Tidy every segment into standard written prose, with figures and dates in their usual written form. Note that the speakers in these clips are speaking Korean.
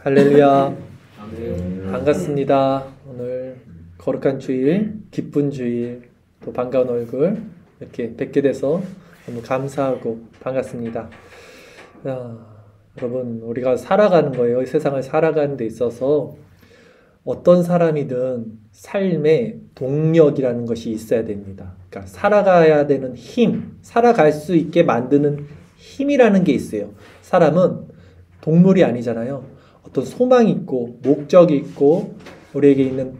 할렐루야. 아멘. 반갑습니다. 오늘 거룩한 주일, 기쁜 주일, 또 반가운 얼굴 이렇게 뵙게 돼서 너무 감사하고 반갑습니다. 여러분, 우리가 살아가는 거예요. 이 세상을 살아가는 데 있어서 어떤 사람이든 삶에 동력이라는 것이 있어야 됩니다. 그러니까 살아가야 되는 힘, 살아갈 수 있게 만드는 힘이라는 게 있어요. 사람은 동물이 아니잖아요. 어떤 소망이 있고 목적이 있고 우리에게 있는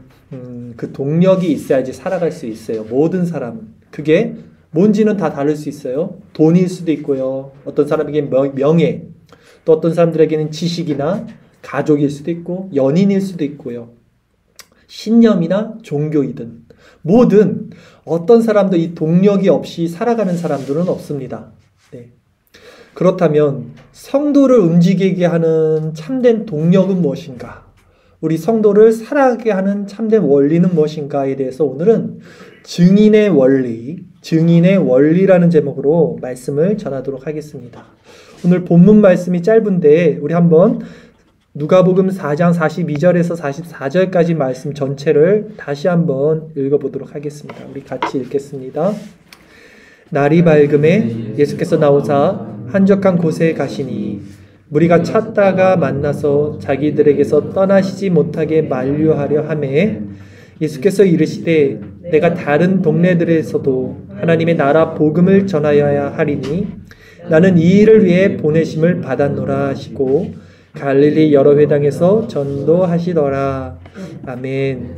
그 동력이 있어야지 살아갈 수 있어요. 모든 사람은. 그게 뭔지는 다 다를 수 있어요. 돈일 수도 있고요. 어떤 사람에게는 명예, 또 어떤 사람들에게는 지식이나 가족일 수도 있고 연인일 수도 있고요. 신념이나 종교이든 뭐든 어떤 사람도 이 동력이 없이 살아가는 사람들은 없습니다. 네. 그렇다면 성도를 움직이게 하는 참된 동력은 무엇인가? 우리 성도를 살아가게 하는 참된 원리는 무엇인가에 대해서 오늘은 증인의 원리라는 제목으로 말씀을 전하도록 하겠습니다. 오늘 본문 말씀이 짧은데 우리 한번 누가복음 4장 42절에서 44절까지 말씀 전체를 다시 한번 읽어보도록 하겠습니다. 우리 같이 읽겠습니다. 날이 밝음에 예수께서 나오사 한적한 곳에 가시니 무리가 찾다가 만나서 자기들에게서 떠나시지 못하게 만류하려 하매 예수께서 이르시되 내가 다른 동네들에서도 하나님의 나라 복음을 전하여야 하리니 나는 이 일을 위해 보내심을 받았노라 하시고 갈릴리 여러 회당에서 전도하시더라. 아멘.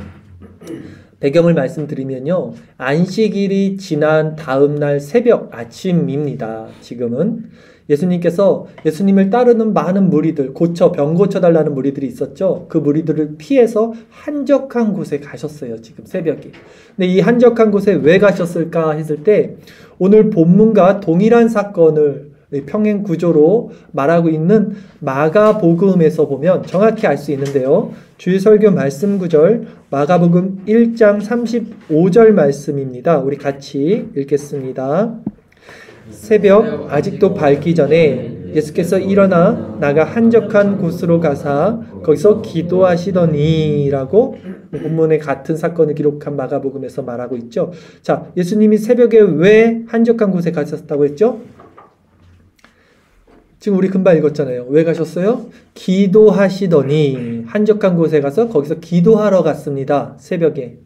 배경을 말씀드리면요. 안식일이 지난 다음 날 새벽 아침입니다. 지금은 예수님께서 예수님을 따르는 많은 무리들, 병 고쳐달라는 무리들이 있었죠. 그 무리들을 피해서 한적한 곳에 가셨어요. 지금 새벽에. 근데 이 한적한 곳에 왜 가셨을까 했을 때 오늘 본문과 동일한 사건을 평행 구조로 말하고 있는 마가복음에서 보면 정확히 알 수 있는데요. 주일 설교 말씀 구절 마가복음 1장 35절 말씀입니다. 우리 같이 읽겠습니다. 새벽 아직도 밝기 전에 예수께서 일어나 나가 한적한 곳으로 가사 거기서 기도하시더니 라고 본문의 같은 사건을 기록한 마가복음에서 말하고 있죠. 자, 예수님이 새벽에 왜 한적한 곳에 가셨다고 했죠? 지금 우리 금방 읽었잖아요. 왜 가셨어요? 기도하시더니 한적한 곳에 가서 거기서 기도하러 갔습니다. 새벽에.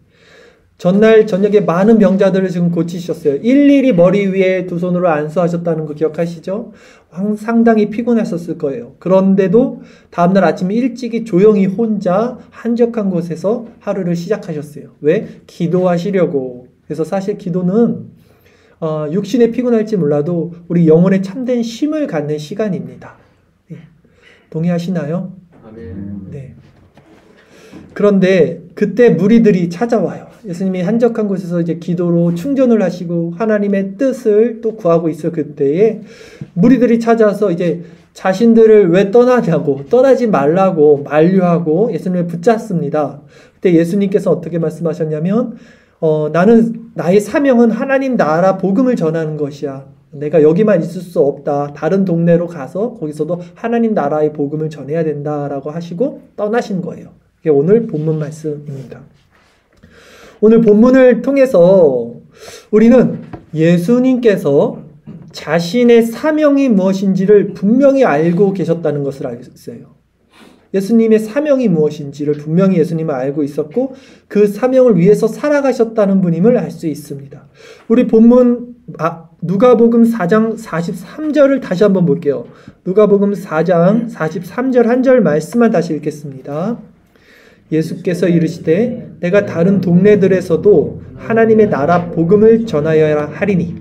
전날 저녁에 많은 병자들을 지금 고치셨어요. 일일이 머리 위에 두 손으로 안수하셨다는 거 기억하시죠? 상당히 피곤하셨을 거예요. 그런데도 다음날 아침 일찍이 조용히 혼자 한적한 곳에서 하루를 시작하셨어요. 왜? 기도하시려고. 그래서 사실 기도는 육신에 피곤할지 몰라도 우리 영혼에 참된 쉼을 갖는 시간입니다. 네. 동의하시나요? 아멘. 네. 그런데 그때 무리들이 찾아와요. 예수님이 한적한 곳에서 이제 기도로 충전을 하시고 하나님의 뜻을 또 구하고 있을 그때에 무리들이 찾아서 이제 자신들을 왜 떠나냐고, 떠나지 말라고 만류하고 예수님을 붙잡습니다. 그때 예수님께서 어떻게 말씀하셨냐면 나의 사명은 하나님 나라 복음을 전하는 것이야. 내가 여기만 있을 수 없다. 다른 동네로 가서 거기서도 하나님 나라의 복음을 전해야 된다라고 하시고 떠나신 거예요. 이게 오늘 본문 말씀입니다. 오늘 본문을 통해서 우리는 예수님께서 자신의 사명이 무엇인지를 분명히 알고 계셨다는 것을 알고 있어요. 예수님의 사명이 무엇인지를 분명히 예수님은 알고 있었고 그 사명을 위해서 살아가셨다는 분임을 알 수 있습니다. 우리 본문 누가복음 4장 43절을 다시 한번 볼게요. 누가복음 4장 43절 한 절 말씀만 다시 읽겠습니다. 예수께서 이르시되 내가 다른 동네들에서도 하나님의 나라 복음을 전하여야 하리니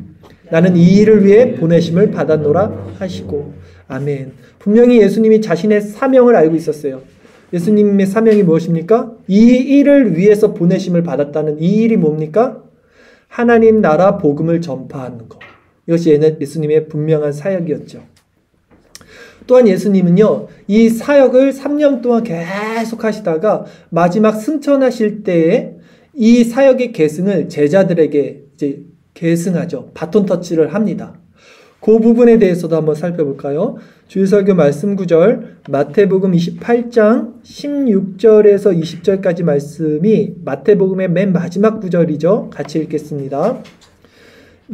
나는 이 일을 위해 보내심을 받았노라 하시고 아멘. 분명히 예수님이 자신의 사명을 알고 있었어요. 예수님의 사명이 무엇입니까? 이 일을 위해서 보내심을 받았다는 이 일이 뭡니까? 하나님 나라 복음을 전파하는 것. 이것이 예수님의 분명한 사역이었죠. 또한 예수님은요, 이 사역을 3년 동안 계속 하시다가 마지막 승천하실 때에 이 사역의 계승을 제자들에게 이제 계승하죠. 바톤 터치를 합니다. 그 부분에 대해서도 한번 살펴볼까요? 주일설교 말씀 구절 마태복음 28장 16절에서 20절까지 말씀이 마태복음의 맨 마지막 구절이죠. 같이 읽겠습니다.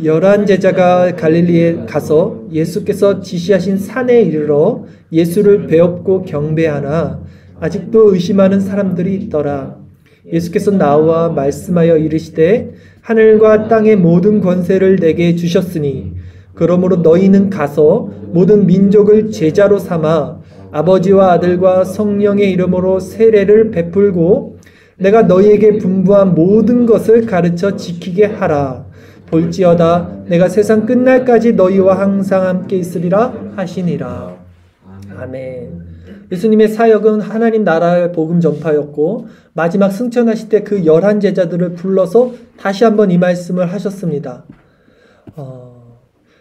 11 제자가 갈릴리에 가서 예수께서 지시하신 산에 이르러 예수를 배웁고 경배하나 아직도 의심하는 사람들이 있더라. 예수께서 나와 말씀하여 이르시되 하늘과 땅의 모든 권세를 내게 주셨으니 그러므로 너희는 가서 모든 민족을 제자로 삼아 아버지와 아들과 성령의 이름으로 세례를 베풀고 내가 너희에게 분부한 모든 것을 가르쳐 지키게 하라. 볼지어다 내가 세상 끝날까지 너희와 항상 함께 있으리라 하시니라. 아멘. 예수님의 사역은 하나님 나라의 복음 전파였고 마지막 승천하실 때 그 11 제자들을 불러서 다시 한번 이 말씀을 하셨습니다.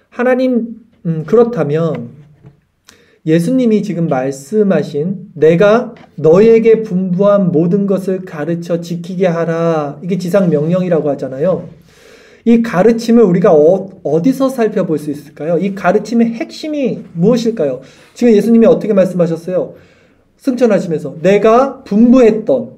하나님 그렇다면 예수님이 지금 말씀하신 내가 너에게 분부한 모든 것을 가르쳐 지키게 하라. 이게 지상 명령이라고 하잖아요. 이 가르침을 우리가 어디서 살펴볼 수 있을까요? 이 가르침의 핵심이 무엇일까요? 지금 예수님이 어떻게 말씀하셨어요? 승천하시면서 내가 분부했던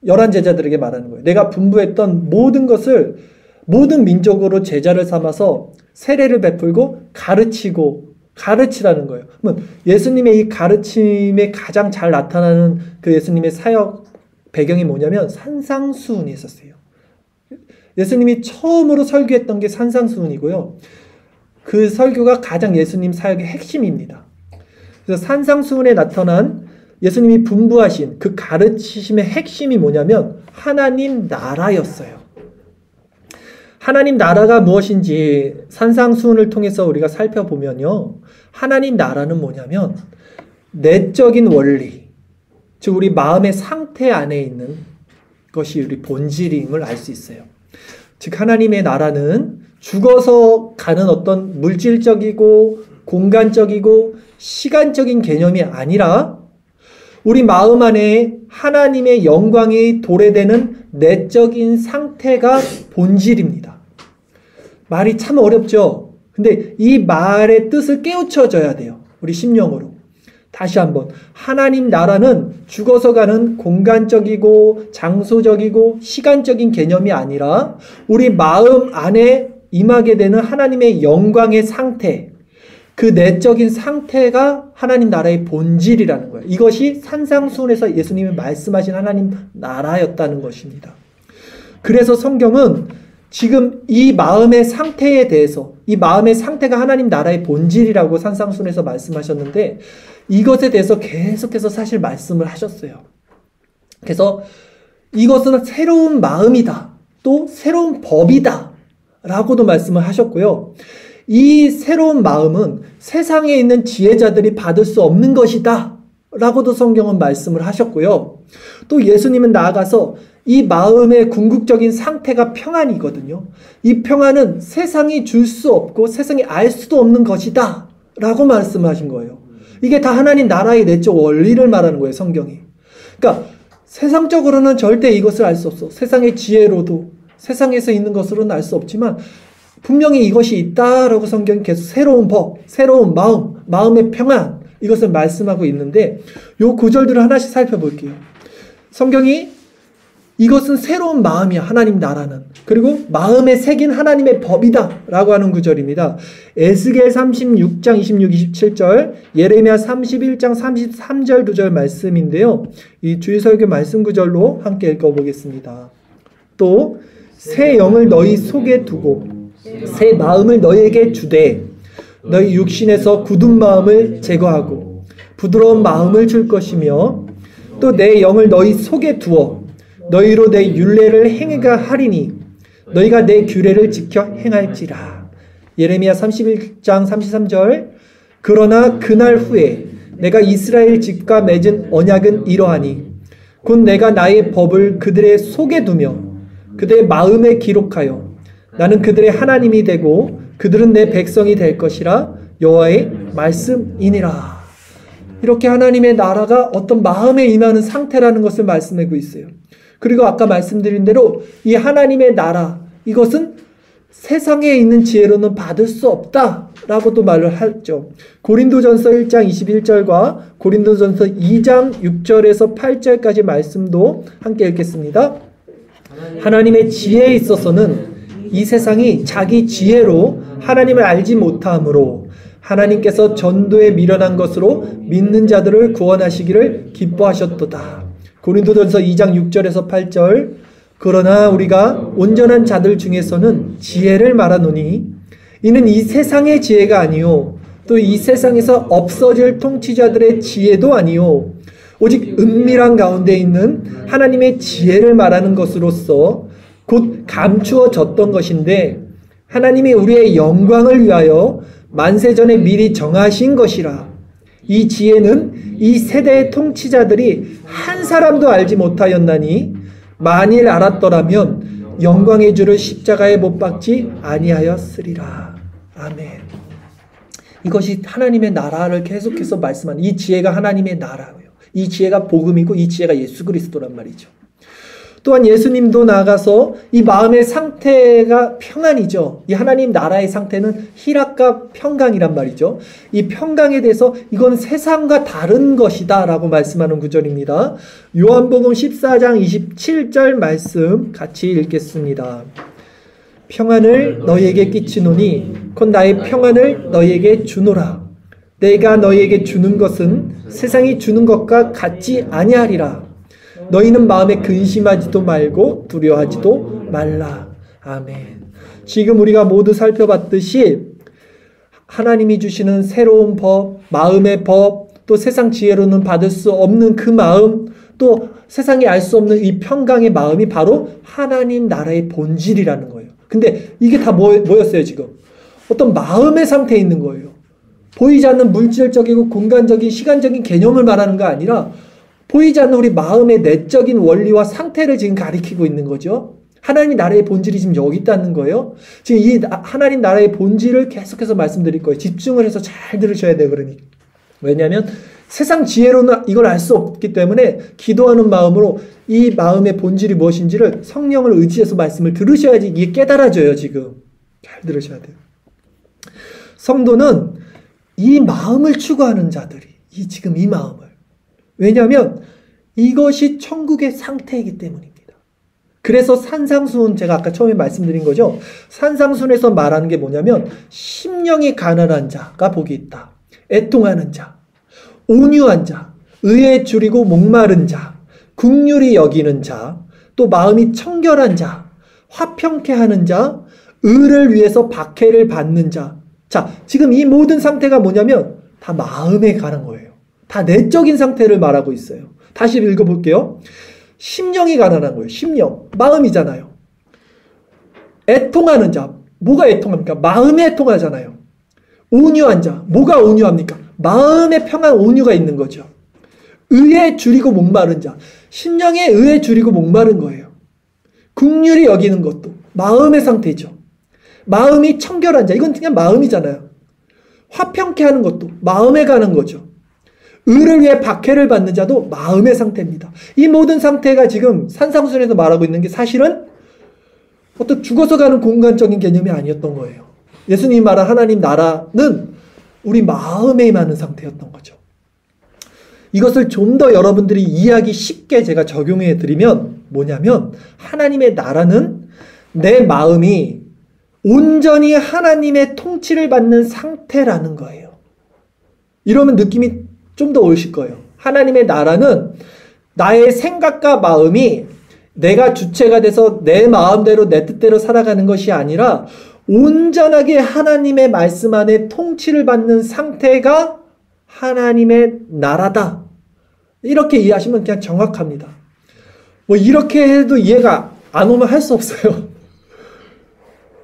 11 제자들에게 말하는 거예요. 내가 분부했던 모든 것을 모든 민족으로 제자를 삼아서 세례를 베풀고 가르치라는 거예요. 그러면 예수님의 이 가르침에 가장 잘 나타나는 그 예수님의 사역 배경이 뭐냐면 산상수훈이 있었어요. 예수님이 처음으로 설교했던 게 산상수훈이고요. 그 설교가 가장 예수님 사역의 핵심입니다. 그래서 산상수훈에 나타난 예수님이 분부하신 그 가르치심의 핵심이 뭐냐면 하나님 나라였어요. 하나님 나라가 무엇인지 산상수훈을 통해서 우리가 살펴보면요. 하나님 나라는 뭐냐면 내적인 원리, 즉 우리 마음의 상태 안에 있는 것이 우리 본질임을 알 수 있어요. 즉 하나님의 나라는 죽어서 가는 어떤 물질적이고 공간적이고 시간적인 개념이 아니라 우리 마음 안에 하나님의 영광이 도래되는 내적인 상태가 본질입니다. 말이 참 어렵죠? 근데 이 말의 뜻을 깨우쳐줘야 돼요. 우리 심령으로. 다시 한번 하나님 나라는 죽어서 가는 공간적이고 장소적이고 시간적인 개념이 아니라 우리 마음 안에 임하게 되는 하나님의 영광의 상태, 그 내적인 상태가 하나님 나라의 본질이라는 거예요. 이것이 산상수훈에서 예수님이 말씀하신 하나님 나라였다는 것입니다. 그래서 성경은 지금 이 마음의 상태에 대해서 이 마음의 상태가 하나님 나라의 본질이라고 산상수훈에서 말씀하셨는데 이것에 대해서 계속해서 사실 말씀을 하셨어요. 그래서 이것은 새로운 마음이다. 또 새로운 법이다. 라고도 말씀을 하셨고요. 이 새로운 마음은 세상에 있는 지혜자들이 받을 수 없는 것이다. 라고도 성경은 말씀을 하셨고요. 또 예수님은 나아가서 이 마음의 궁극적인 상태가 평안이거든요. 이 평안은 세상이 줄 수 없고 세상이 알 수도 없는 것이다. 라고 말씀하신 거예요. 이게 다 하나님 나라의 내적 원리를 말하는 거예요, 성경이. 그러니까 세상적으로는 절대 이것을 알 수 없어. 세상의 지혜로도 세상에서 있는 것으로는 알 수 없지만 분명히 이것이 있다라고 성경이 계속 새로운 법, 새로운 마음, 마음의 평안 이것을 말씀하고 있는데 요 구절들을 하나씩 살펴볼게요. 성경이 이것은 새로운 마음이야. 하나님 나라는. 그리고 마음에 새긴 하나님의 법이다 라고 하는 구절입니다. 에스겔 36장 26, 27절, 예레미야 31장 33절 2절 말씀인데요. 이 주일설교 말씀 구절로 함께 읽어보겠습니다. 또 새 영을 너희 속에 두고 새 마음을 너희에게 주되 너희 육신에서 굳은 마음을 제거하고 부드러운 마음을 줄 것이며 또 내 영을 너희 속에 두어 너희로 내 율례를 행하게 하리니 너희가 내 규례를 지켜 행할지라. 예레미야 31장 33절, 그러나 그날 후에 내가 이스라엘 집과 맺은 언약은 이러하니 곧 내가 나의 법을 그들의 속에 두며 그들의 마음에 기록하여 나는 그들의 하나님이 되고 그들은 내 백성이 될 것이라. 여호와의 말씀이니라. 이렇게 하나님의 나라가 어떤 마음에 임하는 상태라는 것을 말씀하고 있어요. 그리고 아까 말씀드린 대로 이 하나님의 나라, 이것은 세상에 있는 지혜로는 받을 수 없다라고도 말을 하죠. 고린도전서 1장 21절과 고린도전서 2장 6절에서 8절까지 말씀도 함께 읽겠습니다. 하나님의 지혜에 있어서는 이 세상이 자기 지혜로 하나님을 알지 못하므로 하나님께서 전도에 미련한 것으로 믿는 자들을 구원하시기를 기뻐하셨도다. 고린도전서 2장 6절에서 8절. 그러나 우리가 온전한 자들 중에서는 지혜를 말하노니 이는 이 세상의 지혜가 아니요 또 이 세상에서 없어질 통치자들의 지혜도 아니요 오직 은밀한 가운데 있는 하나님의 지혜를 말하는 것으로서 곧 감추어졌던 것인데 하나님이 우리의 영광을 위하여 만세전에 미리 정하신 것이라. 이 지혜는 이 세대의 통치자들이 한 사람도 알지 못하였나니 만일 알았더라면 영광의 주를 십자가에 못 박지 아니하였으리라. 아멘. 이것이 하나님의 나라를 계속해서 말씀하는 이 지혜가 하나님의 나라예요. 이 지혜가 복음이고 이 지혜가 예수 그리스도란 말이죠. 또한 예수님도 나아가서 이 마음의 상태가 평안이죠. 이 하나님 나라의 상태는 희락과 평강이란 말이죠. 이 평강에 대해서 이건 세상과 다른 것이다 라고 말씀하는 구절입니다. 요한복음 14장 27절 말씀 같이 읽겠습니다. 평안을 너희에게 끼치노니 곧 나의 평안을 너희에게 주노라. 내가 너희에게 주는 것은 세상이 주는 것과 같지 아니하리라. 너희는 마음에 근심하지도 말고 두려워하지도 말라. 아멘. 지금 우리가 모두 살펴봤듯이 하나님이 주시는 새로운 법, 마음의 법, 또 세상 지혜로는 받을 수 없는 그 마음, 또 세상이 알 수 없는 이 평강의 마음이 바로 하나님 나라의 본질이라는 거예요. 근데 이게 다 뭐였어요 지금? 어떤 마음의 상태에 있는 거예요. 보이지 않는 물질적이고 공간적인 시간적인 개념을 말하는 거 아니라 보이지 않는 우리 마음의 내적인 원리와 상태를 지금 가리키고 있는 거죠. 하나님 나라의 본질이 지금 여기 있다는 거예요. 지금 이 하나님 나라의 본질을 계속해서 말씀드릴 거예요. 집중을 해서 잘 들으셔야 돼요. 그러니. 왜냐하면 세상 지혜로는 이걸 알 수 없기 때문에 기도하는 마음으로 이 마음의 본질이 무엇인지를 성령을 의지해서 말씀을 들으셔야지 이게 깨달아져요. 지금. 잘 들으셔야 돼요. 성도는 이 마음을 추구하는 자들이 지금 이 마음을. 왜냐하면 이것이 천국의 상태이기 때문입니다. 그래서 산상수훈 제가 아까 처음에 말씀드린 거죠. 산상수훈에서 말하는 게 뭐냐면 심령이 가난한 자가 복이 있다. 애통하는 자, 온유한 자, 의에 줄이고 목마른 자, 긍휼히 여기는 자, 또 마음이 청결한 자, 화평케 하는 자, 의를 위해서 박해를 받는 자. 자, 지금 이 모든 상태가 뭐냐면 다 마음에 관한 거예요. 다 내적인 상태를 말하고 있어요. 다시 읽어볼게요. 심령이 가난한 거예요. 심령. 마음이잖아요. 애통하는 자. 뭐가 애통합니까? 마음에 애통하잖아요. 온유한 자. 뭐가 온유합니까? 마음에 평안 온유가 있는 거죠. 의에 줄이고 목마른 자. 심령에 의에 줄이고 목마른 거예요. 긍휼히 여기는 것도 마음의 상태죠. 마음이 청결한 자. 이건 그냥 마음이잖아요. 화평케 하는 것도 마음에 가는 거죠. 의를 위해 박해를 받는 자도 마음의 상태입니다. 이 모든 상태가 지금 산상수훈에서 말하고 있는 게 사실은 어떤 죽어서 가는 공간적인 개념이 아니었던 거예요. 예수님이 말한 하나님 나라는 우리 마음에 임하는 상태였던 거죠. 이것을 좀 더 여러분들이 이해하기 쉽게 제가 적용해 드리면 뭐냐면 하나님의 나라는 내 마음이 온전히 하나님의 통치를 받는 상태라는 거예요. 이러면 느낌이 좀 더 오실 거예요. 하나님의 나라는 나의 생각과 마음이 내가 주체가 돼서 내 마음대로 내 뜻대로 살아가는 것이 아니라 온전하게 하나님의 말씀 안에 통치를 받는 상태가 하나님의 나라다. 이렇게 이해하시면 그냥 정확합니다. 뭐 이렇게 해도 이해가 안 오면 할 수 없어요.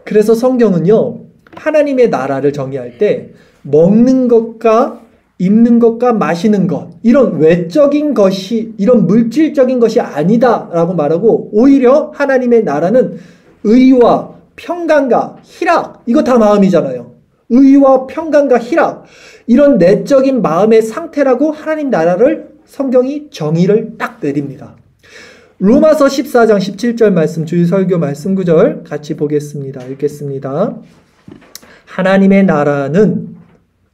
그래서 성경은요, 하나님의 나라를 정의할 때 먹는 것과 입는 것과 마시는 것, 이런 외적인 것이, 이런 물질적인 것이 아니다라고 말하고, 오히려 하나님의 나라는 의와 평강과 희락, 이거 다 마음이잖아요. 의와 평강과 희락, 이런 내적인 마음의 상태라고 하나님 나라를 성경이 정의를 딱 내립니다. 로마서 14장 17절 말씀, 주일 설교 말씀 구절 같이 보겠습니다. 읽겠습니다. 하나님의 나라는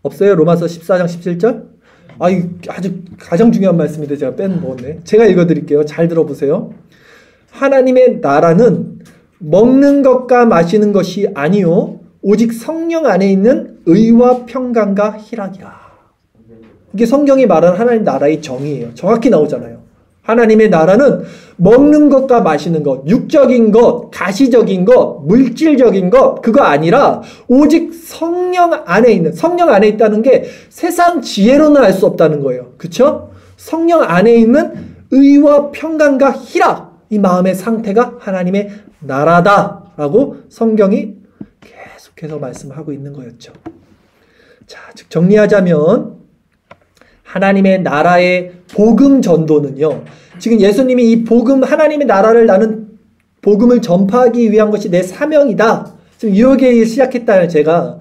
없어요? 로마서 14장 17절? 아주 가장 중요한 말씀인데 제가 빼먹었네. 제가 읽어드릴게요. 잘 들어보세요. 하나님의 나라는 먹는 것과 마시는 것이 아니요 오직 성령 안에 있는 의와 평강과 희락이라. 이게 성경이 말하는 하나님 나라의 정의예요. 정확히 나오잖아요. 하나님의 나라는 먹는 것과 마시는 것, 육적인 것, 가시적인 것, 물질적인 것, 그거 아니라 오직 성령 안에 있는, 성령 안에 있다는 게 세상 지혜로는 알 수 없다는 거예요. 그쵸? 성령 안에 있는 의와 평강과 희락, 이 마음의 상태가 하나님의 나라다라고 성경이 계속해서 말씀하고 있는 거였죠. 자, 즉 정리하자면 하나님의 나라의 복음 전도는요. 지금 예수님이 이 복음, 하나님의 나라를 나는 복음을 전파하기 위한 것이 내 사명이다. 지금 이렇게 시작했다는 제가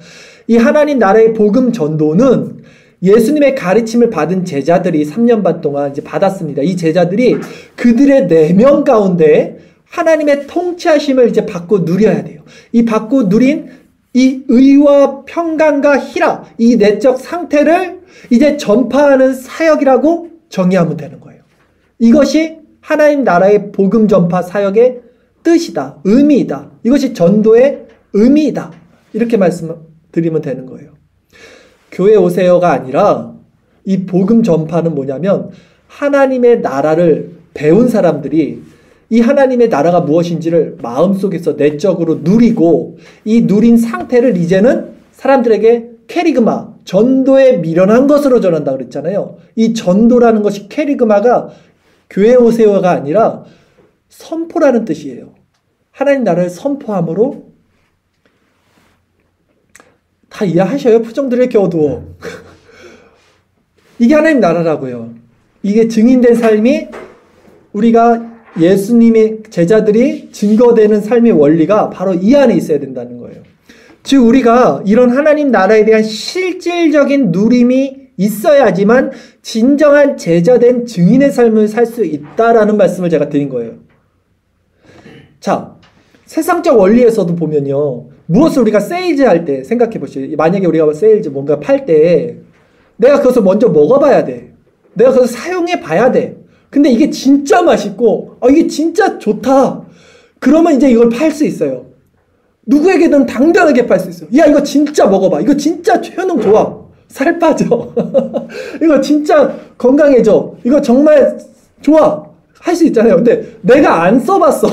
이 하나님 나라의 복음 전도는 예수님의 가르침을 받은 제자들이 3년 반 동안 이제 받았습니다. 이 제자들이 그들의 내면 가운데 하나님의 통치하심을 이제 받고 누려야 돼요. 이 받고 누린 이 의와 평강과 희락, 이 내적 상태를 이제 전파하는 사역이라고 정의하면 되는 거예요. 이것이 하나님 나라의 복음 전파 사역의 뜻이다, 의미이다. 이것이 전도의 의미이다. 이렇게 말씀드리면 되는 거예요. 교회 오세요가 아니라 이 복음 전파는 뭐냐면 하나님의 나라를 배운 사람들이 이 하나님의 나라가 무엇인지를 마음속에서 내적으로 누리고 이 누린 상태를 이제는 사람들에게 캐리그마, 전도에 미련한 것으로 전한다 그랬잖아요. 이 전도라는 것이 캐리그마가 교회 오세요가 아니라 선포라는 뜻이에요. 하나님 나라를 선포함으로 다 이해하셔요? 표정들이 이렇게 어두워. 이게 하나님 나라라고요. 이게 증인된 삶이 우리가 예수님의 제자들이 증거되는 삶의 원리가 바로 이 안에 있어야 된다는 거예요. 즉 우리가 이런 하나님 나라에 대한 실질적인 누림이 있어야지만 진정한 제자된 증인의 삶을 살 수 있다라는 말씀을 제가 드린 거예요. 자, 세상적 원리에서도 보면요. 무엇을 우리가 세일즈할 때 생각해 보시죠. 만약에 우리가 세일즈 뭔가 팔 때 내가 그것을 먼저 먹어봐야 돼. 내가 그것을 사용해 봐야 돼. 근데 이게 진짜 맛있고 이게 진짜 좋다. 그러면 이제 이걸 팔 수 있어요. 누구에게든 당당하게 팔 수 있어요. 야, 이거 진짜 먹어봐. 이거 진짜 효능 좋아. 살 빠져. 이거 진짜 건강해져. 이거 정말 좋아. 할 수 있잖아요. 근데 내가 안 써봤어.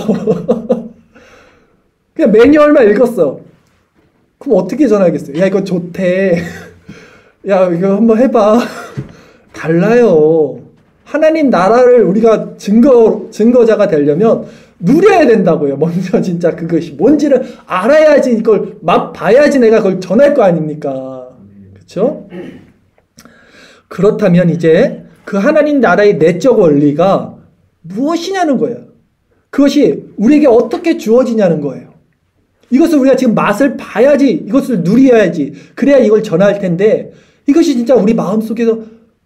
그냥 매뉴얼만 읽었어. 그럼 어떻게 전하겠어요? 야, 이거 좋대. 야, 이거 한번 해봐. 달라요. 하나님 나라를 우리가 증거자가 되려면 누려야 된다고요. 먼저 진짜 그것이 뭔지를 알아야지 이걸 맛봐야지 내가 그걸 전할 거 아닙니까? 그렇죠? 그렇다면 이제 그 하나님 나라의 내적 원리가 무엇이냐는 거예요. 그것이 우리에게 어떻게 주어지냐는 거예요. 이것을 우리가 지금 맛을 봐야지, 이것을 누려야지, 그래야 이걸 전할 텐데 이것이 진짜 우리 마음속에서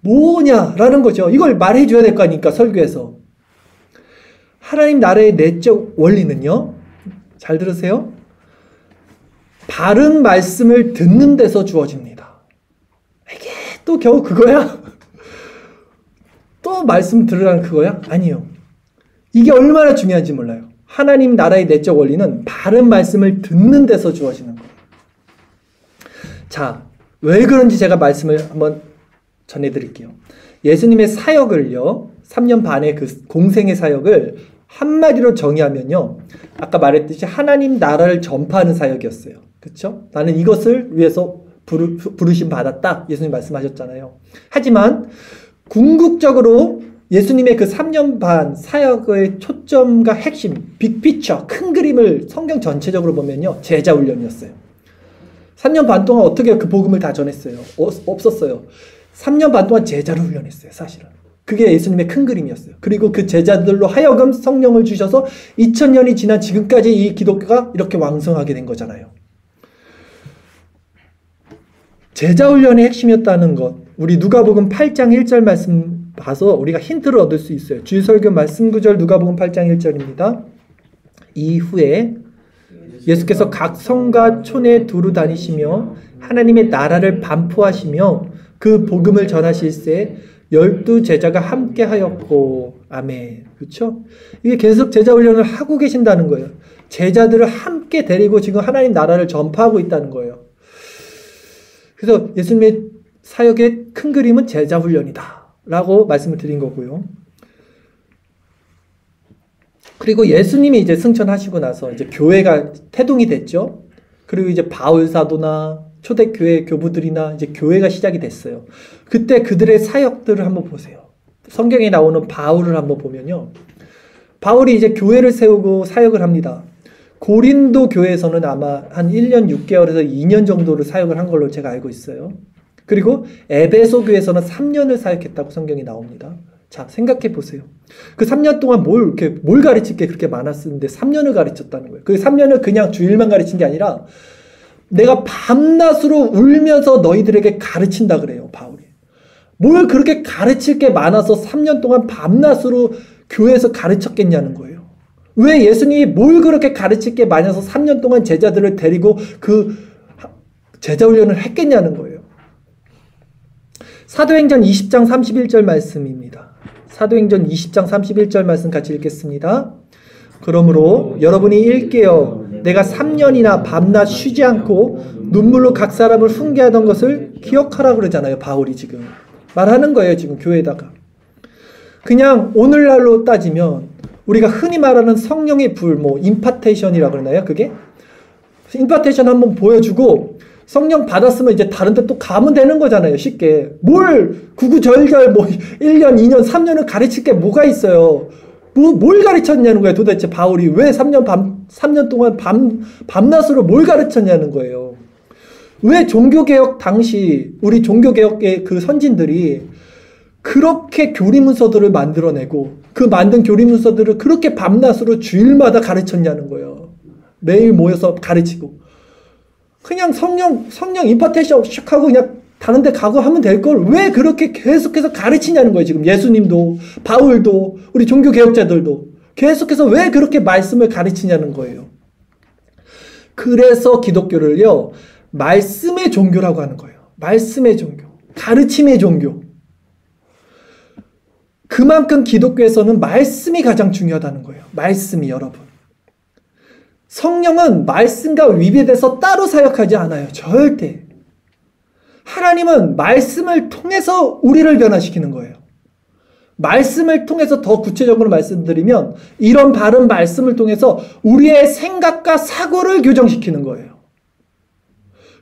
뭐냐라는 거죠. 이걸 말해줘야 될 거 아닙니까? 설교에서. 하나님 나라의 내적 원리는요. 잘 들으세요. 바른 말씀을 듣는 데서 주어집니다. 이게 또 겨우 그거야? 또 말씀 들으라는 그거야? 아니요. 이게 얼마나 중요한지 몰라요. 하나님 나라의 내적 원리는 바른 말씀을 듣는 데서 주어지는 거예요. 자, 왜 그런지 제가 말씀을 한번 전해드릴게요. 예수님의 사역을요, 3년 반의 그 공생의 사역을 한마디로 정의하면요, 아까 말했듯이 하나님 나라를 전파하는 사역이었어요. 그렇죠? 나는 이것을 위해서 부르심 받았다. 예수님 말씀하셨잖아요. 하지만 궁극적으로 예수님의 그 3년 반 사역의 초점과 핵심, 빅피처, 큰 그림을 성경 전체적으로 보면요, 제자 훈련이었어요. 3년 반 동안 어떻게 그 복음을 다 전했어요? 없었어요. 3년 반 동안 제자를 훈련했어요, 사실은. 그게 예수님의 큰 그림이었어요. 그리고 그 제자들로 하여금 성령을 주셔서 2000년이 지난 지금까지 이 기독교가 이렇게 왕성하게 된 거잖아요. 제자훈련의 핵심이었다는 것, 우리 누가복음 8장 1절 말씀 봐서 우리가 힌트를 얻을 수 있어요. 주설교 말씀 구절 누가복음 8장 1절입니다. 이후에 예수께서 각 성과 촌에 두루 다니시며 하나님의 나라를 반포하시며 그 복음을 전하실세 12 제자가 함께 하였고. 아멘. 그렇죠? 이게 계속 제자 훈련을 하고 계신다는 거예요. 제자들을 함께 데리고 지금 하나님 나라를 전파하고 있다는 거예요. 그래서 예수님의 사역의 큰 그림은 제자 훈련이다 라고 말씀을 드린 거고요. 그리고 예수님이 이제 승천하시고 나서 이제 교회가 태동이 됐죠. 그리고 이제 바울 사도나 초대교회 교부들이나 이제 교회가 시작이 됐어요. 그때 그들의 사역들을 한번 보세요. 성경에 나오는 바울을 한번 보면요. 바울이 이제 교회를 세우고 사역을 합니다. 고린도 교회에서는 아마 한 1년 6개월에서 2년 정도를 사역을 한 걸로 제가 알고 있어요. 그리고 에베소 교회에서는 3년을 사역했다고 성경이 나옵니다. 자, 생각해 보세요. 그 3년 동안 뭘 가르칠 게 그렇게 많았는데 3년을 가르쳤다는 거예요. 그 3년을 그냥 주일만 가르친 게 아니라 내가 밤낮으로 울면서 너희들에게 가르친다 그래요, 바울이. 뭘 그렇게 가르칠 게 많아서 3년 동안 밤낮으로 교회에서 가르쳤겠냐는 거예요. 왜 예수님이 뭘 그렇게 가르칠 게 많아서 3년 동안 제자들을 데리고 그 제자 훈련을 했겠냐는 거예요. 사도행전 20장 31절 말씀입니다. 사도행전 20장 31절 말씀 같이 읽겠습니다. 그러므로 여러분이 일깨어 내가 3년이나 밤낮 쉬지 않고 눈물로 각 사람을 훈계하던 것을 기억하라 그러잖아요. 바울이 지금 말하는 거예요. 지금 교회에다가. 그냥 오늘날로 따지면 우리가 흔히 말하는 성령의 불, 임파테이션이라고 그러나요? 그게? 임파테이션 한번 보여주고 성령 받았으면 이제 다른 데 또 가면 되는 거잖아요. 쉽게. 뭘 구구절절 1년, 2년, 3년을 가르칠 게 뭐가 있어요. 뭘 가르쳤냐는 거예요. 도대체 바울이 왜 3년 동안 밤낮으로 뭘 가르쳤냐는 거예요. 왜 종교개혁 당시 우리 종교개혁의 그 선진들이 그렇게 교리문서들을 만들어내고 그 만든 교리문서들을 그렇게 밤낮으로 주일마다 가르쳤냐는 거예요. 매일 모여서 가르치고. 그냥 성령 임파테이션 슉 하고 그냥 다른 데 가고 하면 될 걸 왜 그렇게 계속해서 가르치냐는 거예요. 지금 예수님도 바울도 우리 종교개혁자들도 계속해서 왜 그렇게 말씀을 가르치냐는 거예요. 그래서 기독교를요. 말씀의 종교라고 하는 거예요. 말씀의 종교. 가르침의 종교. 그만큼 기독교에서는 말씀이 가장 중요하다는 거예요. 말씀이 여러분. 성령은 말씀과 위배돼서 따로 사역하지 않아요. 절대. 하나님은 말씀을 통해서 우리를 변화시키는 거예요. 말씀을 통해서 더 구체적으로 말씀드리면 이런 바른 말씀을 통해서 우리의 생각과 사고를 교정시키는 거예요.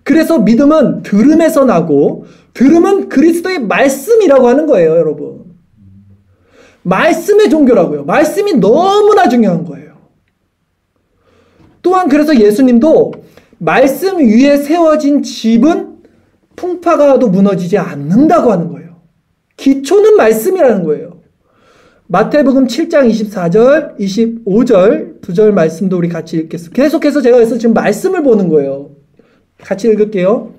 그래서 믿음은 들음에서 나고 들음은 그리스도의 말씀이라고 하는 거예요, 여러분. 말씀의 종교라고요. 말씀이 너무나 중요한 거예요. 또한 그래서 예수님도 말씀 위에 세워진 집은 풍파가 와도 무너지지 않는다고 하는 거예요. 기초는 말씀이라는 거예요. 마태복음 7장 24절, 25절 두 절 말씀도 우리 같이 읽겠습니다. 계속해서 제가 그래서 지금 말씀을 보는 거예요. 같이 읽을게요.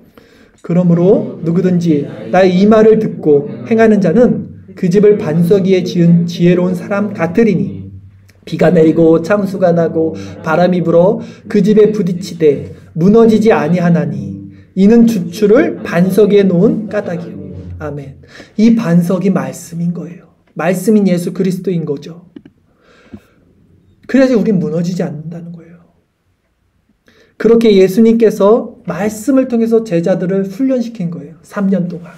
그러므로 누구든지 나의 이 말을 듣고 행하는 자는 그 집을 반석 위에 지은 지혜로운 사람 같으리니 비가 내리고 창수가 나고 바람이 불어 그 집에 부딪히되 무너지지 아니하나니 이는 주추를 반석 위에 놓은 까닭이요. 아멘. 이 반석이 말씀인 거예요. 말씀인 예수 그리스도인 거죠. 그래야지 우린 무너지지 않는다는 거예요. 그렇게 예수님께서 말씀을 통해서 제자들을 훈련시킨 거예요. 3년 동안.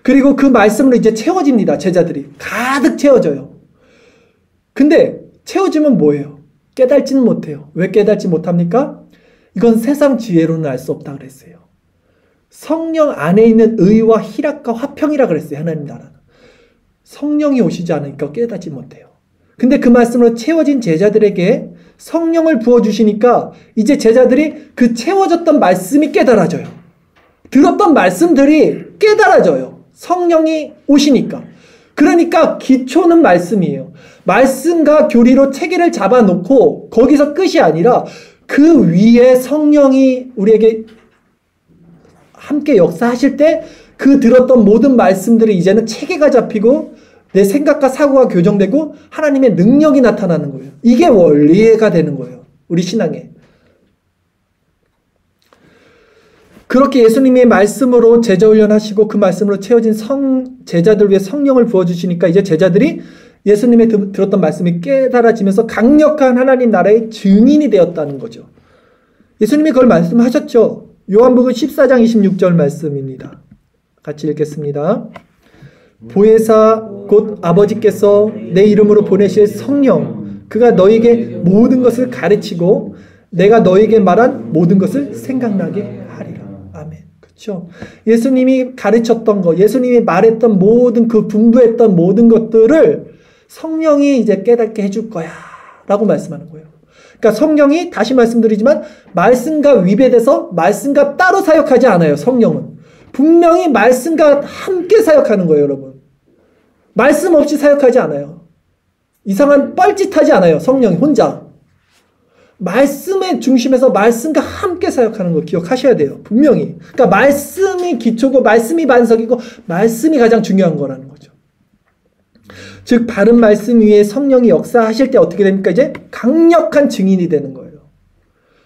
그리고 그 말씀으로 이제 채워집니다. 제자들이. 가득 채워져요. 근데 채워지면 뭐예요? 깨닫지는 못해요. 왜 깨닫지 못합니까? 이건 세상 지혜로는 알 수 없다 그랬어요. 성령 안에 있는 의와 희락과 화평이라 그랬어요. 하나님 나라는. 성령이 오시지 않으니까 깨닫지 못해요. 근데 그 말씀으로 채워진 제자들에게 성령을 부어주시니까 이제 제자들이 그 채워졌던 말씀이 깨달아져요. 들었던 말씀들이 깨달아져요. 성령이 오시니까. 그러니까 기초는 말씀이에요. 말씀과 교리로 체계를 잡아놓고 거기서 끝이 아니라 그 위에 성령이 우리에게 함께 역사하실 때 그 들었던 모든 말씀들이 이제는 체계가 잡히고 내 생각과 사고가 교정되고 하나님의 능력이 나타나는 거예요. 이게 원리가 되는 거예요. 우리 신앙에. 그렇게 예수님의 말씀으로 제자 훈련하시고 그 말씀으로 채워진 제자들 위해 성령을 부어주시니까 이제 제자들이 예수님의 들었던 말씀이 깨달아지면서 강력한 하나님 나라의 증인이 되었다는 거죠. 예수님이 그걸 말씀하셨죠. 요한복음 14장 26절 말씀입니다. 같이 읽겠습니다. 보혜사 곧 아버지께서 내 이름으로 보내실 성령 그가 너에게 모든 것을 가르치고 내가 너에게 말한 모든 것을 생각나게 하리라. 아멘. 그렇죠? 예수님이 가르쳤던 것, 예수님이 말했던 모든 그 분부했던 모든 것들을 성령이 이제 깨닫게 해줄 거야 라고 말씀하는 거예요. 그러니까 성령이 다시 말씀드리지만 말씀과 위배돼서 말씀과 따로 사역하지 않아요. 성령은 분명히 말씀과 함께 사역하는 거예요. 여러분 말씀 없이 사역하지 않아요. 이상한 뻘짓하지 않아요. 성령이 혼자 말씀의 중심에서 말씀과 함께 사역하는 거 기억하셔야 돼요. 분명히. 그러니까 말씀이 기초고 말씀이 반석이고 말씀이 가장 중요한 거라는 거죠. 즉 바른 말씀 위에 성령이 역사하실 때 어떻게 됩니까? 이제 강력한 증인이 되는 거예요.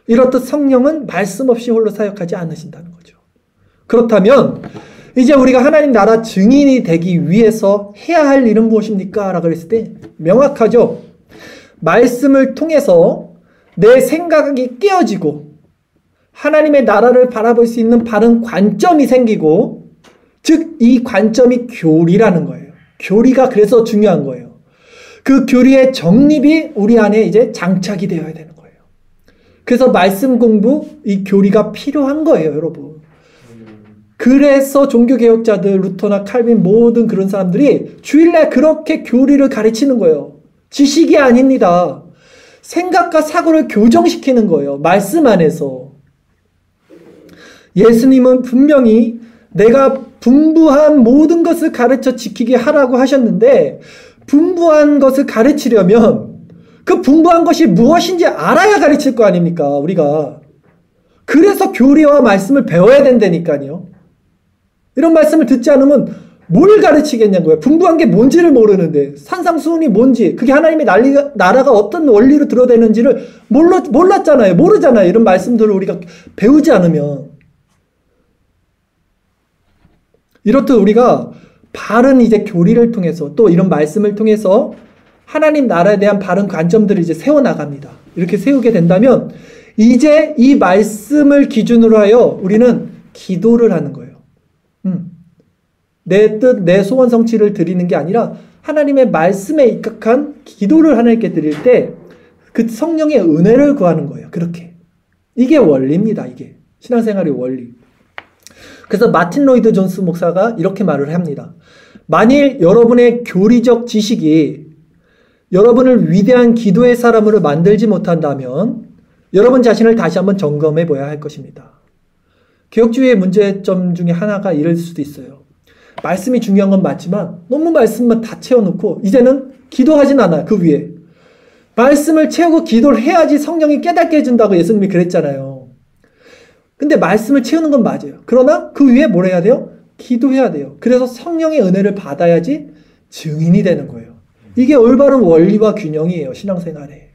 이렇듯 성령은 말씀 없이 홀로 사역하지 않으신다는 거죠. 그렇다면 이제 우리가 하나님 나라 증인이 되기 위해서 해야 할 일은 무엇입니까? 라고 그랬을 때 명확하죠. 말씀을 통해서 내 생각이 깨어지고 하나님의 나라를 바라볼 수 있는 바른 관점이 생기고 즉 이 관점이 교리라는 거예요. 교리가 그래서 중요한 거예요. 그 교리의 정립이 우리 안에 이제 장착이 되어야 되는 거예요. 그래서 말씀 공부, 이 교리가 필요한 거예요, 여러분. 그래서 종교개혁자들, 루터나 칼빈 모든 그런 사람들이 주일날 그렇게 교리를 가르치는 거예요. 지식이 아닙니다. 생각과 사고를 교정시키는 거예요. 말씀 안에서. 예수님은 분명히 내가 분부한 모든 것을 가르쳐 지키게 하라고 하셨는데 분부한 것을 가르치려면 그 분부한 것이 무엇인지 알아야 가르칠 거 아닙니까? 우리가. 그래서 교리와 말씀을 배워야 된다니까요. 이런 말씀을 듣지 않으면 뭘 가르치겠냐고요. 분부한 게 뭔지를 모르는데 산상수훈이 뭔지 그게 하나님의 나라가 어떤 원리로 들어대는지를 몰랐잖아요. 모르잖아요. 이런 말씀들을 우리가 배우지 않으면. 이렇듯 우리가 바른 이제 교리를 통해서 또 이런 말씀을 통해서 하나님 나라에 대한 바른 관점들을 이제 세워나갑니다. 이렇게 세우게 된다면 이제 이 말씀을 기준으로 하여 우리는 기도를 하는 거예요. 내 뜻, 내 소원 성취를 드리는 게 아니라 하나님의 말씀에 입각한 기도를 하나님께 드릴 때 그 성령의 은혜를 구하는 거예요. 그렇게. 이게 원리입니다. 이게. 신앙생활의 원리. 그래서 마틴 로이드 존스 목사가 이렇게 말을 합니다. 만일 여러분의 교리적 지식이 여러분을 위대한 기도의 사람으로 만들지 못한다면 여러분 자신을 다시 한번 점검해 봐야 할 것입니다. 개혁주의의 문제점 중에 하나가 이럴 수도 있어요. 말씀이 중요한 건 맞지만 너무 말씀만 다 채워놓고 이제는 기도하진 않아요. 그 위에. 말씀을 채우고 기도를 해야지 성령이 깨닫게 해준다고 예수님이 그랬잖아요. 근데 말씀을 채우는 건 맞아요. 그러나 그 위에 뭘 해야 돼요? 기도해야 돼요. 그래서 성령의 은혜를 받아야지 증인이 되는 거예요. 이게 올바른 원리와 균형이에요. 신앙생활에.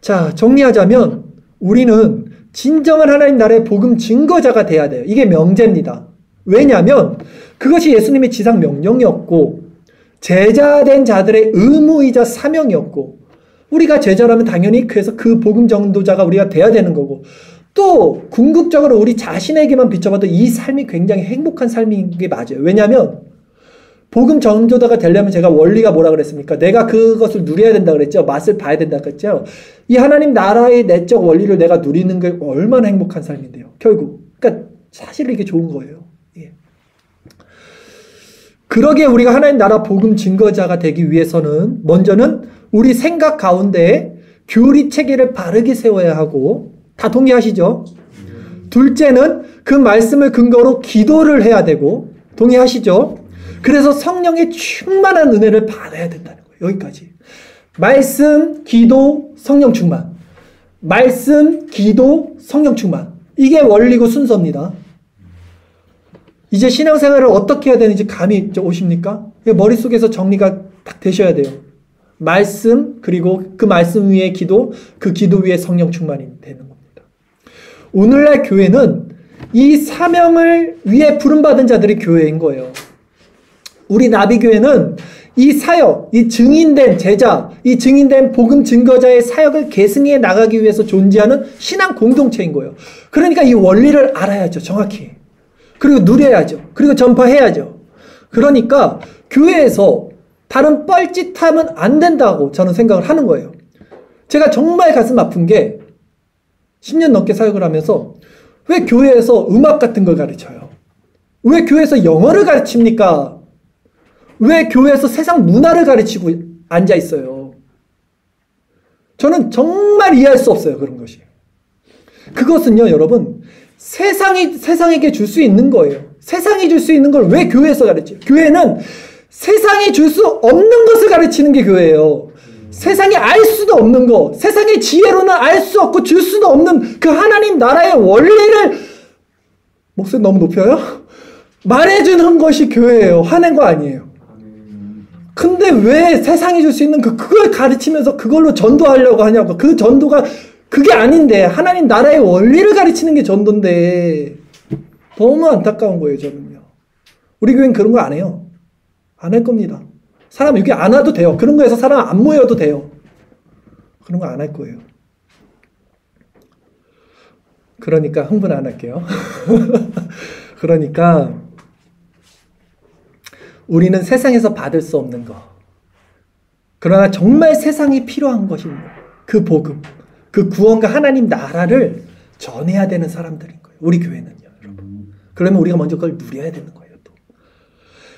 자, 정리하자면 우리는 진정한 하나님 나라의 복음 증거자가 돼야 돼요. 이게 명제입니다. 왜냐하면 그것이 예수님의 지상 명령이었고 제자된 자들의 의무이자 사명이었고 우리가 제자라면 당연히 그래서 그 복음 전도자가 우리가 돼야 되는 거고 또 궁극적으로 우리 자신에게만 비춰봐도 이 삶이 굉장히 행복한 삶인 게 맞아요. 왜냐하면 복음 전도자가 되려면 제가 원리가 뭐라 그랬습니까? 내가 그것을 누려야 된다 그랬죠. 맛을 봐야 된다 그랬죠. 이 하나님 나라의 내적 원리를 내가 누리는 게 얼마나 행복한 삶인데요. 결국. 그러니까 사실 이게 좋은 거예요. 예. 그러기에 우리가 하나님 나라 복음 증거자가 되기 위해서는 먼저는 우리 생각 가운데 교리 체계를 바르게 세워야 하고 다 동의하시죠? 둘째는 그 말씀을 근거로 기도를 해야 되고 동의하시죠? 그래서 성령의 충만한 은혜를 받아야 된다는 거예요. 여기까지. 말씀, 기도, 성령 충만. 말씀, 기도, 성령 충만. 이게 원리고 순서입니다. 이제 신앙생활을 어떻게 해야 되는지 감이 오십니까? 머릿속에서 정리가 딱 되셔야 돼요. 말씀, 그리고 그 말씀 위에 기도, 그 기도 위에 성령 충만이 되는 겁니다. 오늘날 교회는 이 사명을 위해 부름받은 자들이 교회인 거예요. 우리 나비교회는 이 사역, 이 증인된 제자, 이 증인된 복음 증거자의 사역을 계승해 나가기 위해서 존재하는 신앙 공동체인 거예요. 그러니까 이 원리를 알아야죠, 정확히. 그리고 누려야죠. 그리고 전파해야죠. 그러니까 교회에서 다른 뻘짓하면 안 된다고 저는 생각을 하는 거예요. 제가 정말 가슴 아픈 게 10년 넘게 사역을 하면서 왜 교회에서 음악 같은 걸 가르쳐요? 왜 교회에서 영어를 가르칩니까? 왜 교회에서 세상 문화를 가르치고 앉아 있어요? 저는 정말 이해할 수 없어요, 그런 것이. 그것은요, 여러분, 세상에게 줄 수 있는 거예요. 세상이 줄 수 있는 걸 왜 교회에서 가르쳐요? 교회는 세상이 줄 수 없는 것을 가르치는 게 교회예요. 세상이 알 수도 없는 거, 세상의 지혜로는 알 수 없고 줄 수도 없는 그 하나님 나라의 원리를, 목소리 너무 높여요? 말해주는 것이 교회예요. 화낸 거 아니에요. 근데 왜 세상이 줄 수 있는 그걸 가르치면서 그걸로 전도하려고 하냐고. 그 전도가 그게 아닌데, 하나님 나라의 원리를 가르치는 게 전도인데, 너무 안타까운 거예요, 저는요. 우리 교회는 그런 거 안 해요. 안 할 겁니다. 사람 여기 안 와도 돼요. 그런 거에서 사람 안 모여도 돼요. 그런 거 안 할 거예요. 그러니까 흥분 안 할게요. 그러니까 우리는 세상에서 받을 수 없는 거, 그러나 정말 세상이 필요한 것입니다. 그 복음, 그 구원과 하나님 나라를 전해야 되는 사람들인 거예요. 우리 교회는요, 여러분. 그러면 우리가 먼저 그걸 누려야 되는 거예요. 또.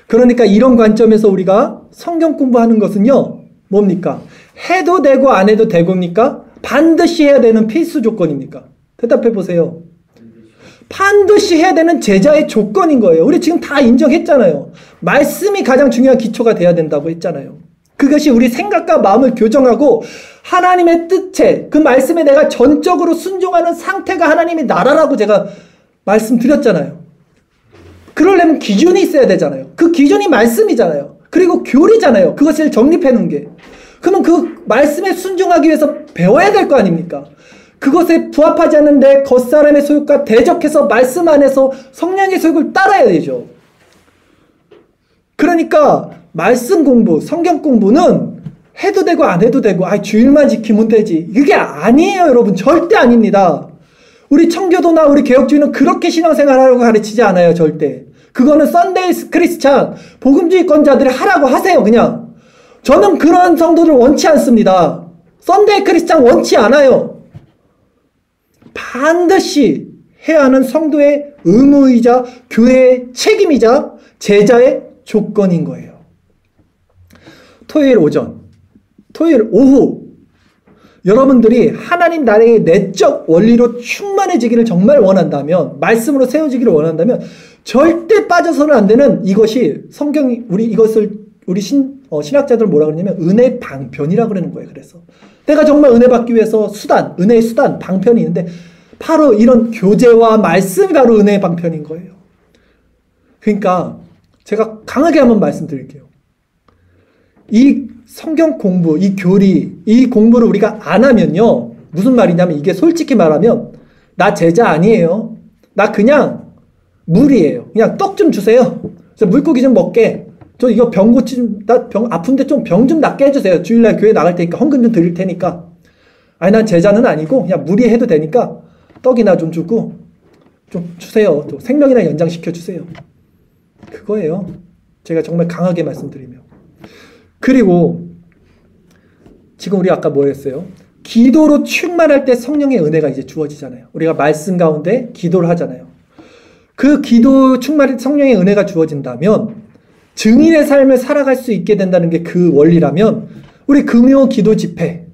그러니까 이런 관점에서 우리가 성경 공부하는 것은요, 뭡니까? 해도 되고 안 해도 되고입니까? 반드시 해야 되는 필수 조건입니까? 대답해 보세요. 반드시 해야 되는 제자의 조건인 거예요. 우리 지금 다 인정했잖아요. 말씀이 가장 중요한 기초가 돼야 된다고 했잖아요. 그것이 우리 생각과 마음을 교정하고 하나님의 뜻에, 그 말씀에 내가 전적으로 순종하는 상태가 하나님의 나라라고 제가 말씀드렸잖아요. 그러려면 기준이 있어야 되잖아요. 그 기준이 말씀이잖아요. 그리고 교리잖아요. 그것을 정립해 놓은 게. 그러면 그 말씀에 순종하기 위해서 배워야 될 거 아닙니까? 그것에 부합하지 않는데 겉사람의 소욕과 대적해서 말씀 안에서 성령의 소욕을 따라야 되죠. 그러니까 말씀 공부, 성경 공부는 해도 되고 안 해도 되고 주일만 지키면 되지, 이게 아니에요, 여러분. 절대 아닙니다. 우리 청교도나 우리 개혁주의는 그렇게 신앙생활하라고 가르치지 않아요, 절대. 그거는 썬데이 크리스찬, 복음주의권자들이 하라고 하세요, 그냥. 저는 그런 성도들 원치 않습니다. 썬데이 크리스찬 원치 않아요. 반드시 해야 하는 성도의 의무이자 교회의 책임이자 제자의 조건인 거예요. 토요일 오전, 토요일 오후, 여러분들이 하나님 나라의 내적 원리로 충만해지기를 정말 원한다면, 말씀으로 세워지기를 원한다면 절대 빠져서는 안 되는 이것이 성경이, 우리 신학자들 뭐라 그러냐면 은혜 방편이라고 그러는 거예요. 그래서 내가 정말 은혜 받기 위해서 은혜의 수단, 방편이 있는데 바로 이런 교제와 말씀이 바로 은혜의 방편인 거예요. 그러니까 제가 강하게 한번 말씀드릴게요. 이 성경 공부, 이 교리, 이 공부를 우리가 안 하면요, 무슨 말이냐면, 이게 솔직히 말하면 나 제자 아니에요. 나 그냥 물이에요. 그냥 떡 좀 주세요. 물고기 좀 먹게. 저 이거 병 나 아픈데 좀 병 좀 낫게 해주세요. 주일날 교회 나갈 테니까 헌금 좀 드릴 테니까. 난 제자는 아니고 그냥 무리해도 되니까 떡이나 좀 주고 좀 주세요. 또 생명이나 연장시켜 주세요. 그거예요. 제가 정말 강하게 말씀드리며. 그리고 지금 우리 아까 뭐 했어요? 기도로 충만할 때 성령의 은혜가 이제 주어지잖아요. 우리가 말씀 가운데 기도를 하잖아요. 그 기도 충만할 때 성령의 은혜가 주어진다면 증인의 삶을 살아갈 수 있게 된다는 게 그 원리라면, 우리 금요 기도 집회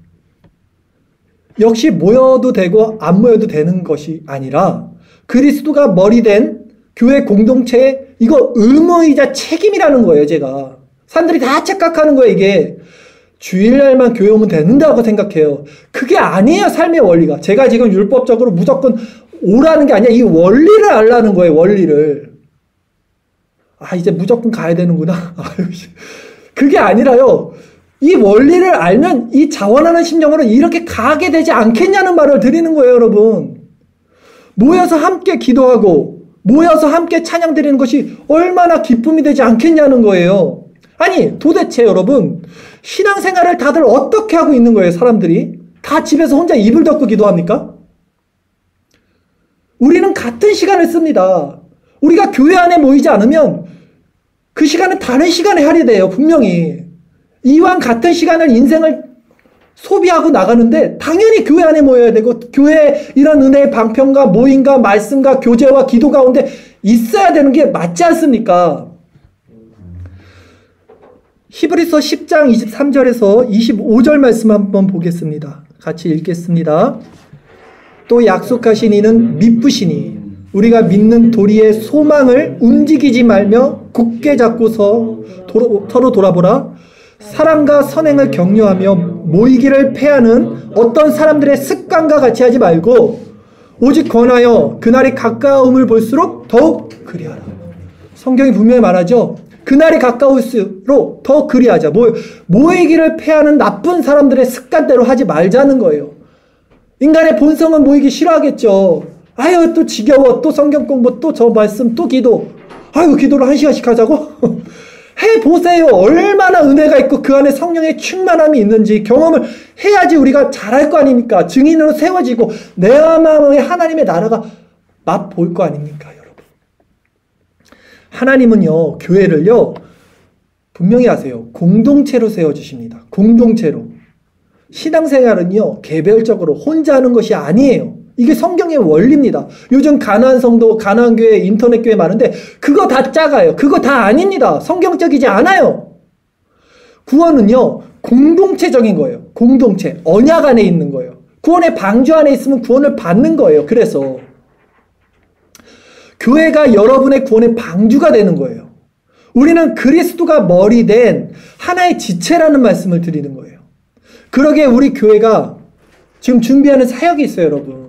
역시 모여도 되고 안 모여도 되는 것이 아니라 그리스도가 머리된 교회 공동체의 이거 의무이자 책임이라는 거예요. 제가 사람들이 다 착각하는 거예요. 이게 주일날만 교회 오면 된다고 생각해요. 그게 아니에요. 삶의 원리가. 제가 지금 율법적으로 무조건 오라는 게 아니라 이 원리를 알라는 거예요. 원리를. 아, 이제 무조건 가야 되는구나. 그게 아니라요. 이 원리를 알면 이 자원하는 심령으로 이렇게 가게 되지 않겠냐는 말을 드리는 거예요, 여러분. 모여서 함께 기도하고 모여서 함께 찬양 드리는 것이 얼마나 기쁨이 되지 않겠냐는 거예요. 아니, 도대체 여러분, 신앙생활을 다들 어떻게 하고 있는 거예요, 사람들이? 다 집에서 혼자 이불 덮고 기도합니까? 우리는 같은 시간을 씁니다. 우리가 교회 안에 모이지 않으면 그 시간은 다른 시간에 할애돼요, 분명히. 이왕 같은 시간을 인생을 소비하고 나가는데 당연히 교회 안에 모여야 되고 교회에 이런 은혜의 방편과 모임과 말씀과 교제와 기도 가운데 있어야 되는 게 맞지 않습니까? 히브리서 10장 23절에서 25절 말씀 한번 보겠습니다. 같이 읽겠습니다. 또 약속하신 이는 미쁘시니 우리가 믿는 도리의 소망을 움직이지 말며 굳게 잡고서 서로 돌아보라. 사랑과 선행을 격려하며 모이기를 패하는 어떤 사람들의 습관과 같이 하지 말고 오직 권하여 그날이 가까움을 볼수록 더욱 그리하라. 성경이 분명히 말하죠. 그날이 가까울수록 더 그리하자. 모이기를 패하는 나쁜 사람들의 습관대로 하지 말자는 거예요. 인간의 본성은 모이기 싫어하겠죠. 아유, 또 지겨워. 또 성경 공부, 또 저 말씀, 또 기도. 아유, 기도를 1시간씩 하자고? 해보세요. 얼마나 은혜가 있고 그 안에 성령의 충만함이 있는지 경험을 해야지 우리가 잘할 거 아닙니까? 증인으로 세워지고 내 마음에 하나님의 나라가 맛볼 거 아닙니까, 여러분? 하나님은요, 교회를요, 분명히 아세요. 공동체로 세워주십니다. 공동체로. 신앙생활은요, 개별적으로 혼자 하는 것이 아니에요. 이게 성경의 원리입니다. 요즘 가나안 성도, 가나안 교회, 인터넷 교회 많은데 그거 다 작아요. 그거 다 아닙니다. 성경적이지 않아요. 구원은요, 공동체적인 거예요. 공동체, 언약 안에 있는 거예요. 구원의 방주 안에 있으면 구원을 받는 거예요. 그래서 교회가 여러분의 구원의 방주가 되는 거예요. 우리는 그리스도가 머리 된 하나의 지체라는 말씀을 드리는 거예요. 그러기에 우리 교회가 지금 준비하는 사역이 있어요, 여러분.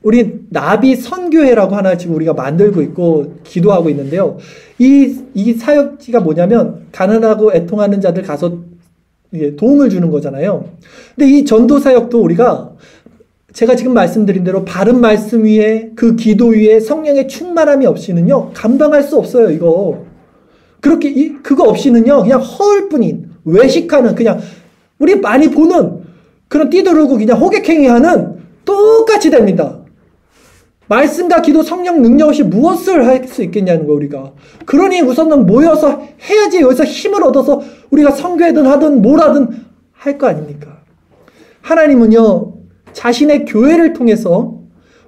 우리 나비 선교회라고 하나 지금 우리가 만들고 있고 기도하고 있는데요. 이 사역지가 뭐냐면 가난하고 애통하는 자들 가서 도움을 주는 거잖아요. 근데 이 전도 사역도 우리가 제가 지금 말씀드린 대로 바른 말씀 위에 그 기도 위에 성령의 충만함이 없이는요, 감당할 수 없어요, 이거. 그렇게 그거 없이는요, 그냥 허울 뿐인 외식하는 그냥 우리 많이 보는 그런 띠두르고 그냥 호객행위하는 똑같이 됩니다. 말씀과 기도 성령 능력 없이 무엇을 할 수 있겠냐는 거예요, 우리가. 그러니 우선은 모여서 해야지 여기서 힘을 얻어서 우리가 선교회든 하든 뭘 하든 할 거 아닙니까? 하나님은요, 자신의 교회를 통해서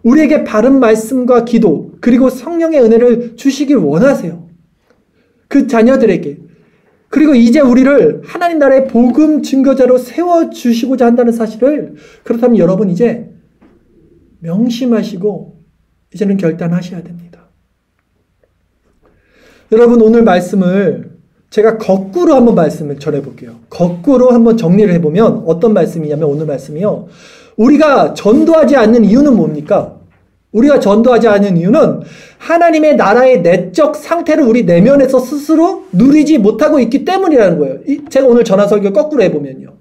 우리에게 바른 말씀과 기도 그리고 성령의 은혜를 주시길 원하세요. 그 자녀들에게. 그리고 이제 우리를 하나님 나라의 복음 증거자로 세워주시고자 한다는 사실을, 그렇다면 여러분 이제 명심하시고 이제는 결단하셔야 됩니다. 여러분, 오늘 말씀을 제가 거꾸로 한번 말씀을 전해볼게요. 거꾸로 한번 정리를 해보면 어떤 말씀이냐면, 오늘 말씀이요, 우리가 전도하지 않는 이유는 뭡니까? 우리가 전도하지 않는 이유는 하나님의 나라의 내적 상태를 우리 내면에서 스스로 누리지 못하고 있기 때문이라는 거예요. 제가 오늘 전화 설교 거꾸로 해보면요,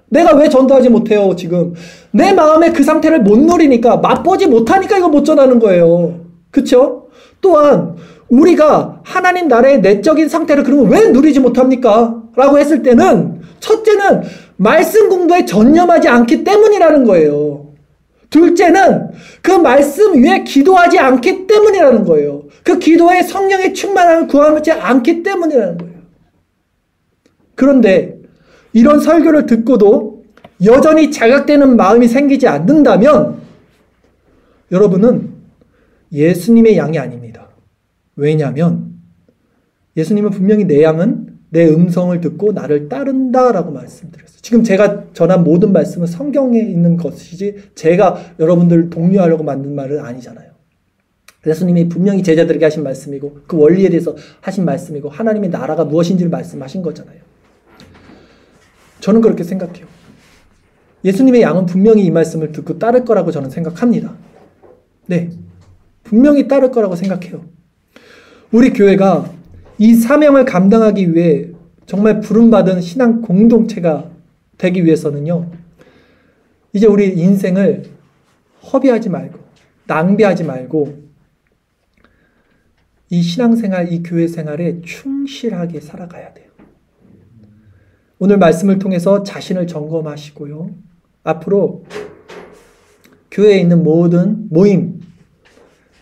내가 왜 전도하지 못해요, 지금? 내 마음에 그 상태를 못 누리니까, 맛보지 못하니까 이거 못 전하는 거예요. 그쵸? 또한, 우리가 하나님 나라의 내적인 상태를 그러면 왜 누리지 못합니까? 라고 했을 때는, 첫째는 말씀 공부에 전념하지 않기 때문이라는 거예요. 둘째는 그 말씀 위에 기도하지 않기 때문이라는 거예요. 그 기도에 성령의 충만함을 구하지 않기 때문이라는 거예요. 그런데, 이런 설교를 듣고도 여전히 자각되는 마음이 생기지 않는다면 여러분은 예수님의 양이 아닙니다. 왜냐하면 예수님은 분명히 내 양은 내 음성을 듣고 나를 따른다라고 말씀드렸어요. 지금 제가 전한 모든 말씀은 성경에 있는 것이지 제가 여러분들 독려하려고 만든 말은 아니잖아요. 예수님이 분명히 제자들에게 하신 말씀이고 그 원리에 대해서 하신 말씀이고 하나님의 나라가 무엇인지를 말씀하신 거잖아요. 저는 그렇게 생각해요. 예수님의 양은 분명히 이 말씀을 듣고 따를 거라고 저는 생각합니다. 네, 분명히 따를 거라고 생각해요. 우리 교회가 이 사명을 감당하기 위해 정말 부름받은 신앙 공동체가 되기 위해서는요, 이제 우리 인생을 허비하지 말고 낭비하지 말고 이 신앙생활, 이 교회 생활에 충실하게 살아가야 돼요. 오늘 말씀을 통해서 자신을 점검하시고요, 앞으로 교회에 있는 모든 모임,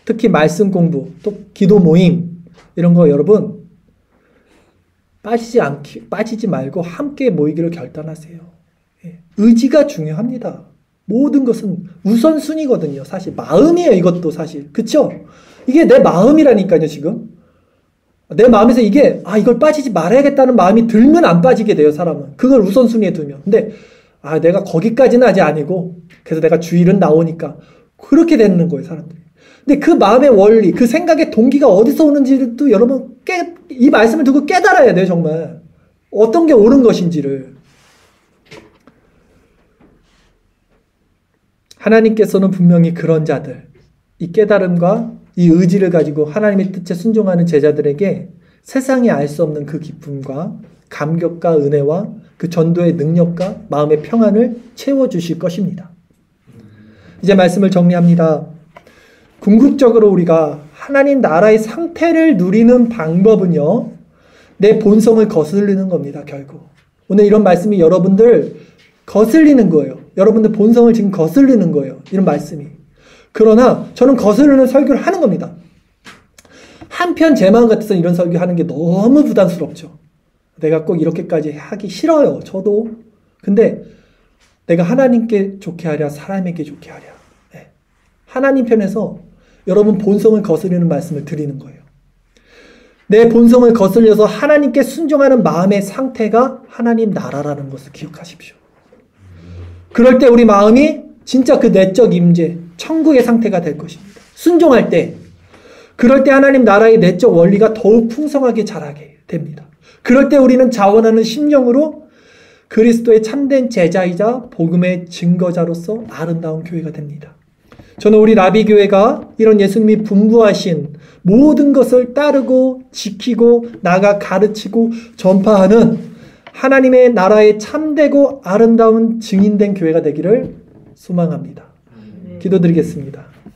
특히 말씀 공부, 또 기도 모임, 이런 거 여러분 빠지지 말고 함께 모이기를 결단하세요. 의지가 중요합니다. 모든 것은 우선순위거든요. 사실 마음이에요. 이것도 사실. 그쵸? 이게 내 마음이라니까요. 지금 내 마음에서 이게 이걸 빠지지 말아야겠다는 마음이 들면 안 빠지게 돼요. 사람은 그걸 우선순위에 두면. 근데 내가 거기까지는 아직 아니고 그래서 내가 주일은 나오니까 그렇게 되는 거예요. 사람들이. 근데 그 마음의 원리, 그 생각의 동기가 어디서 오는지를 또 여러분 이 말씀을 두고 깨달아야 돼요. 정말 어떤 게 옳은 것인지를. 하나님께서는 분명히 그런 자들, 이 깨달음과 이 의지를 가지고 하나님의 뜻에 순종하는 제자들에게 세상이 알 수 없는 그 기쁨과 감격과 은혜와 그 전도의 능력과 마음의 평안을 채워주실 것입니다. 이제 말씀을 정리합니다. 궁극적으로 우리가 하나님 나라의 상태를 누리는 방법은요, 내 본성을 거스르는 겁니다. 결국 오늘 이런 말씀이 여러분들 거슬리는 거예요. 여러분들 본성을 지금 거슬리는 거예요. 이런 말씀이. 그러나 저는 거스르는 설교를 하는 겁니다. 한편 제 마음 같아서 이런 설교하는 게 너무 부담스럽죠. 내가 꼭 이렇게까지 하기 싫어요. 저도. 근데 내가 하나님께 좋게 하랴 사람에게 좋게 하랴. 네. 하나님 편에서 여러분 본성을 거스르는 말씀을 드리는 거예요. 내 본성을 거슬려서 하나님께 순종하는 마음의 상태가 하나님 나라라는 것을 기억하십시오. 그럴 때 우리 마음이 진짜 그 내적 임재, 천국의 상태가 될 것입니다. 순종할 때, 그럴 때 하나님 나라의 내적 원리가 더욱 풍성하게 자라게 됩니다. 그럴 때 우리는 자원하는 심령으로 그리스도의 참된 제자이자 복음의 증거자로서 아름다운 교회가 됩니다. 저는 우리 라비교회가 이런 예수님이 분부하신 모든 것을 따르고 지키고 나가 가르치고 전파하는 하나님의 나라의 참되고 아름다운 증인된 교회가 되기를 소망합니다. 기도드리겠습니다.